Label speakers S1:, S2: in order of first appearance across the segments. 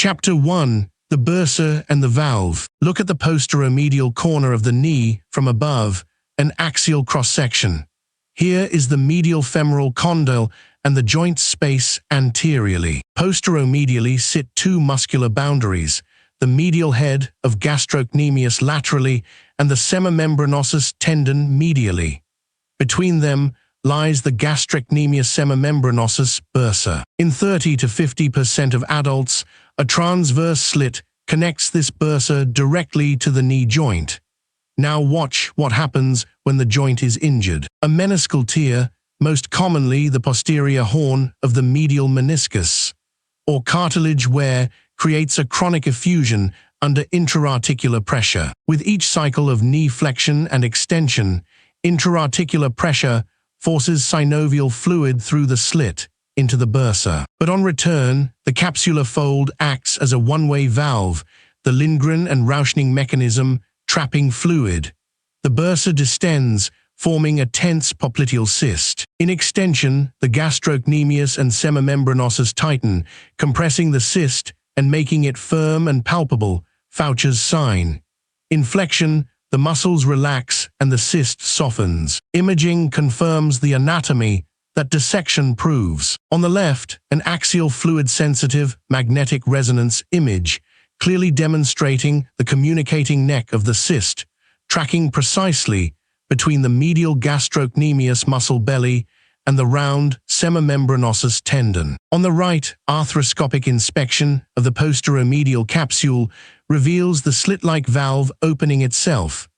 S1: Chapter 1. The bursa and the valve. Look at the posteromedial corner of the knee from above, an axial cross-section. Here is the medial femoral condyle and the joint space anteriorly. Posteromedially sit two muscular boundaries, the medial head of gastrocnemius laterally and the semimembranosus tendon medially. Between them lies the gastrocnemius semimembranosus bursa. In 30 to 50% of adults, a transverse slit connects this bursa directly to the knee joint. Now watch what happens when the joint is injured. A meniscal tear, most commonly the posterior horn of the medial meniscus, or cartilage wear, creates a chronic effusion under intra-articular pressure. With each cycle of knee flexion and extension, intra-articular pressure forces synovial fluid through the slit into the bursa. But on return, the capsular fold acts as a one-way valve, the Lindgren and Rauschning mechanism trapping fluid. The bursa distends, forming a tense popliteal cyst. In extension, the gastrocnemius and semimembranosus tighten, compressing the cyst and making it firm and palpable, Foucher's sign. In flexion, the muscles relax and the cyst softens. Imaging confirms the anatomy that dissection proves. On the left, an axial fluid-sensitive magnetic resonance image, clearly demonstrating the communicating neck of the cyst, tracking precisely between the medial gastrocnemius muscle belly and the round semimembranosus tendon. On the right, arthroscopic inspection of the posteromedial capsule reveals the slit-like valve opening itself,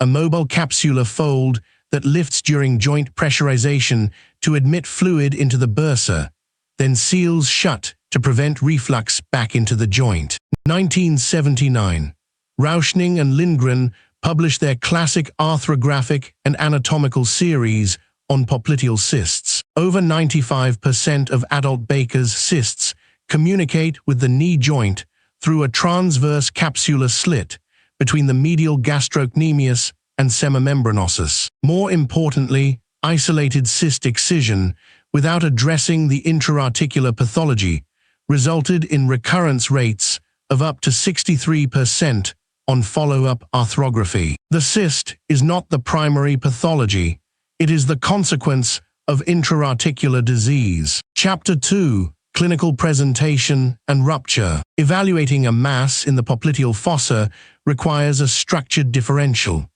S1: a mobile capsular fold that lifts during joint pressurization to admit fluid into the bursa, then seals shut to prevent reflux back into the joint. 1979. Rauschning and Lindgren published their classic arthrographic and anatomical series on popliteal cysts. Over 95% of adult Baker's cysts communicate with the knee joint through a transverse capsular slit between the medial gastrocnemius and semimembranosus. More importantly, isolated cyst excision, without addressing the intra-articular pathology, resulted in recurrence rates of up to 63% on follow-up arthrography. The cyst is not the primary pathology, it is the consequence of intra-articular disease. Chapter 2. Clinical presentation and rupture. Evaluating a mass in the popliteal fossa requires a structured differential.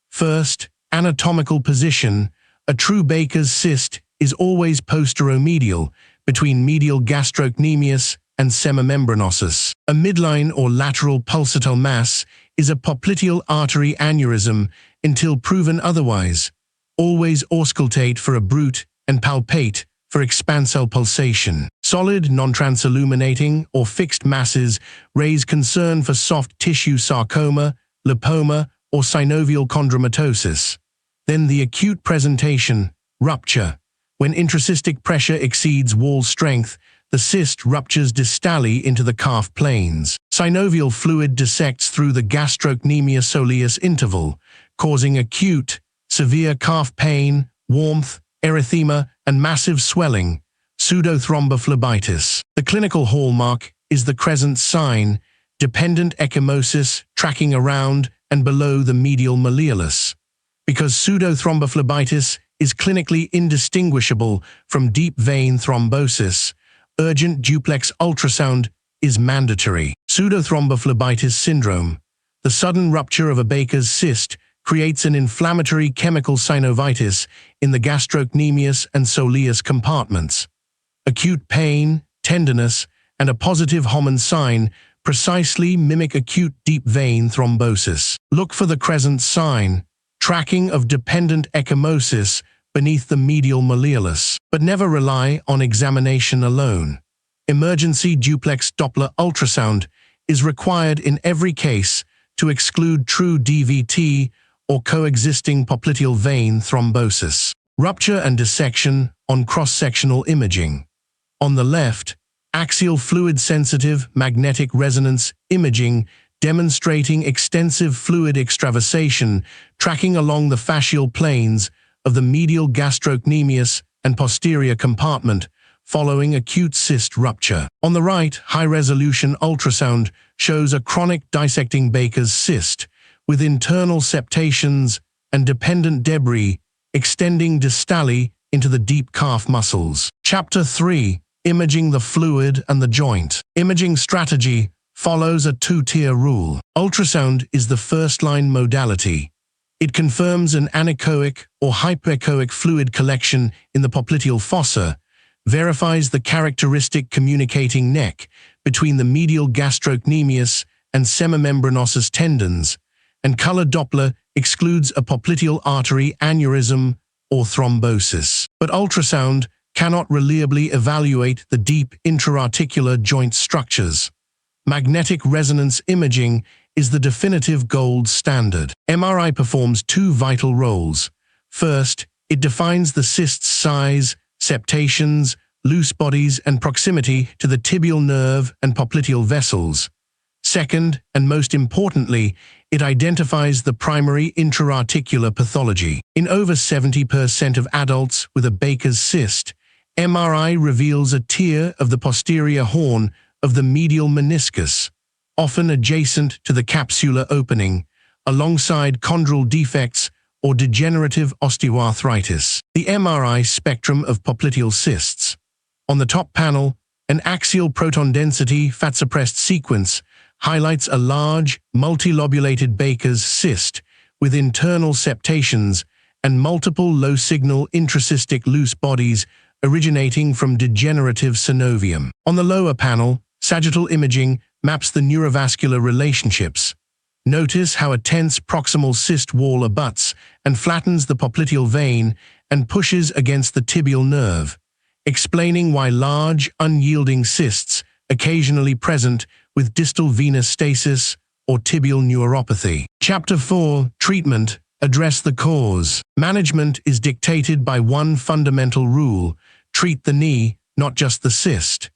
S1: First, anatomical position. A true Baker's cyst is always posteromedial, between medial gastrocnemius and semimembranosus. A midline or lateral pulsatile mass is a popliteal artery aneurysm until proven otherwise. Always auscultate for a brute and palpate for expansile pulsation. Solid, non-transilluminating, or fixed masses raise concern for soft tissue sarcoma, lipoma, or synovial chondromatosis. Then the acute presentation, rupture. When intracystic pressure exceeds wall strength, the cyst ruptures distally into the calf planes. Synovial fluid dissects through the gastrocnemius soleus interval, causing acute, severe calf pain, warmth, erythema, and massive swelling, pseudothrombophlebotitis. The clinical hallmark is the crescent sign, dependent ecchymosis tracking around and below the medial malleolus. Because pseudothrombophlebotitis is clinically indistinguishable from deep vein thrombosis, urgent duplex ultrasound is mandatory. Pseudothrombophlebotitis syndrome. The sudden rupture of a Baker's cyst creates an inflammatory chemical synovitis in the gastrocnemius and soleus compartments. Acute pain, tenderness, and a positive Homan sign precisely mimic acute deep vein thrombosis. Look for the crescent sign, tracking of dependent ecchymosis beneath the medial malleolus. But never rely on examination alone. Emergency duplex Doppler ultrasound is required in every case to exclude true DVT or coexisting popliteal vein thrombosis. Rupture and dissection on cross-sectional imaging. On the left, axial fluid-sensitive magnetic resonance imaging demonstrating extensive fluid extravasation tracking along the fascial planes of the medial gastrocnemius and posterior compartment, following acute cyst rupture. On the right, high-resolution ultrasound shows a chronic dissecting Baker's cyst, with internal septations and dependent debris extending distally into the deep calf muscles. Chapter 3. Imaging the fluid and the joint. Imaging strategy follows a two-tier rule. Ultrasound is the first-line modality. It confirms an anechoic or hyperechoic fluid collection in the popliteal fossa, verifies the characteristic communicating neck between the medial gastrocnemius and semimembranosus tendons, and color Doppler excludes a popliteal artery aneurysm or thrombosis. But ultrasound cannot reliably evaluate the deep intra-articular joint structures. Magnetic resonance imaging is the definitive gold standard. MRI performs two vital roles. First, it defines the cyst's size, septations, loose bodies, and proximity to the tibial nerve and popliteal vessels. Second, and most importantly, it identifies the primary intra-articular pathology. In over 70% of adults with a Baker's cyst, MRI reveals a tear of the posterior horn of the medial meniscus, often adjacent to the capsular opening, alongside chondral defects or degenerative osteoarthritis. The MRI spectrum of popliteal cysts. On the top panel, an axial proton density fat-suppressed sequence highlights a large, multilobulated Baker's cyst with internal septations and multiple low-signal intracystic loose bodies originating from degenerative synovium. On the lower panel, sagittal imaging maps the neurovascular relationships. Notice how a tense proximal cyst wall abuts and flattens the popliteal vein and pushes against the tibial nerve, explaining why large, unyielding cysts occasionally present with distal venous stasis or tibial neuropathy. Chapter 4. Treatment. Address the cause. Management is dictated by one fundamental rule: treat the knee, not just the cyst.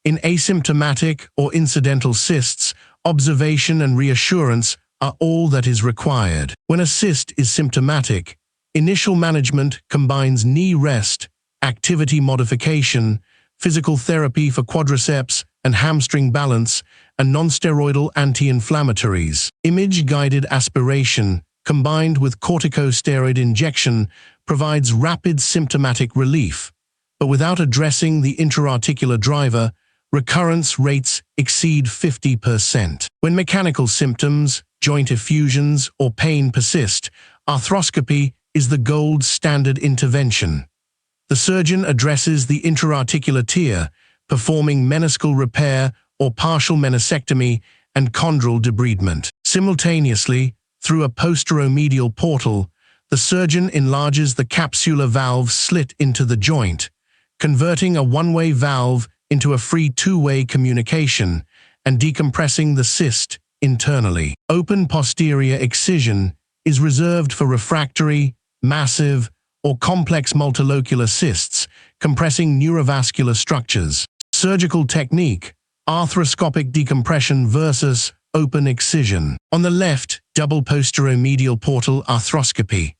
S1: In asymptomatic or incidental cysts, observation and reassurance are all that is required. When a cyst is symptomatic, initial management combines knee rest, activity modification, physical therapy for quadriceps and hamstring balance, and nonsteroidal anti-inflammatories. Image-guided aspiration, combined with corticosteroid injection, provides rapid symptomatic relief, but without addressing the intra-articular driver, recurrence rates exceed 50%. When mechanical symptoms, joint effusions, or pain persist, arthroscopy is the gold standard intervention. The surgeon addresses the intra-articular tear, performing meniscal repair or partial meniscectomy and chondral debridement. Simultaneously, through a posteromedial portal, the surgeon enlarges the capsular valve slit into the joint, converting a one-way valve into a free two-way communication and decompressing the cyst internally. Open posterior excision is reserved for refractory, massive, or complex multilocular cysts, compressing neurovascular structures. Surgical technique: arthroscopic decompression versus open excision. On the left, double posteromedial portal arthroscopy.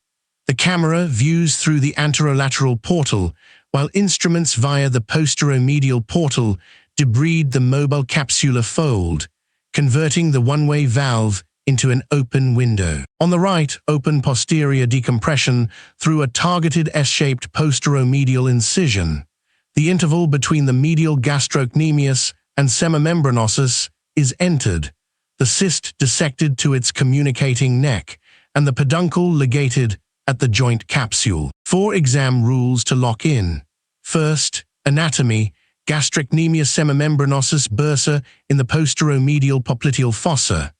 S1: The camera views through the anterolateral portal, while instruments via the posteromedial portal debride the mobile capsular fold, converting the one-way valve into an open window. On the right, open posterior decompression through a targeted S-shaped posteromedial incision. The interval between the medial gastrocnemius and semimembranosus is entered, the cyst dissected to its communicating neck, and the peduncle ligated at the joint capsule. 4 exam rules to lock in. First, anatomy: gastrocnemius semimembranosus bursa in the posteromedial popliteal fossa.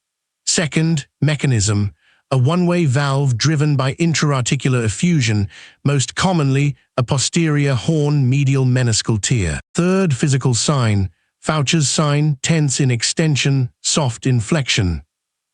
S1: Second, mechanism: a one-way valve driven by intra-articular effusion, most commonly a posterior horn medial meniscal tear. Third, physical sign: Foucher's sign, tense in extension, soft in flexion.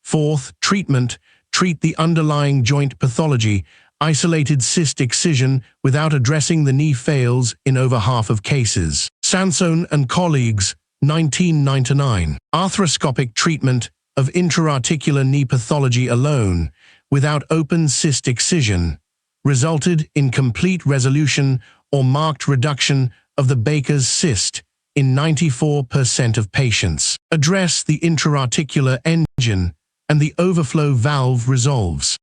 S1: Fourth, treatment: treat the underlying joint pathology. Isolated cyst excision without addressing the knee fails in over half of cases. Sansone and colleagues, 1999. Arthroscopic treatment of intra-articular knee pathology alone, without open cyst excision, resulted in complete resolution or marked reduction of the Baker's cyst in 94% of patients. Address the intra-articular engine and the overflow valve resolves.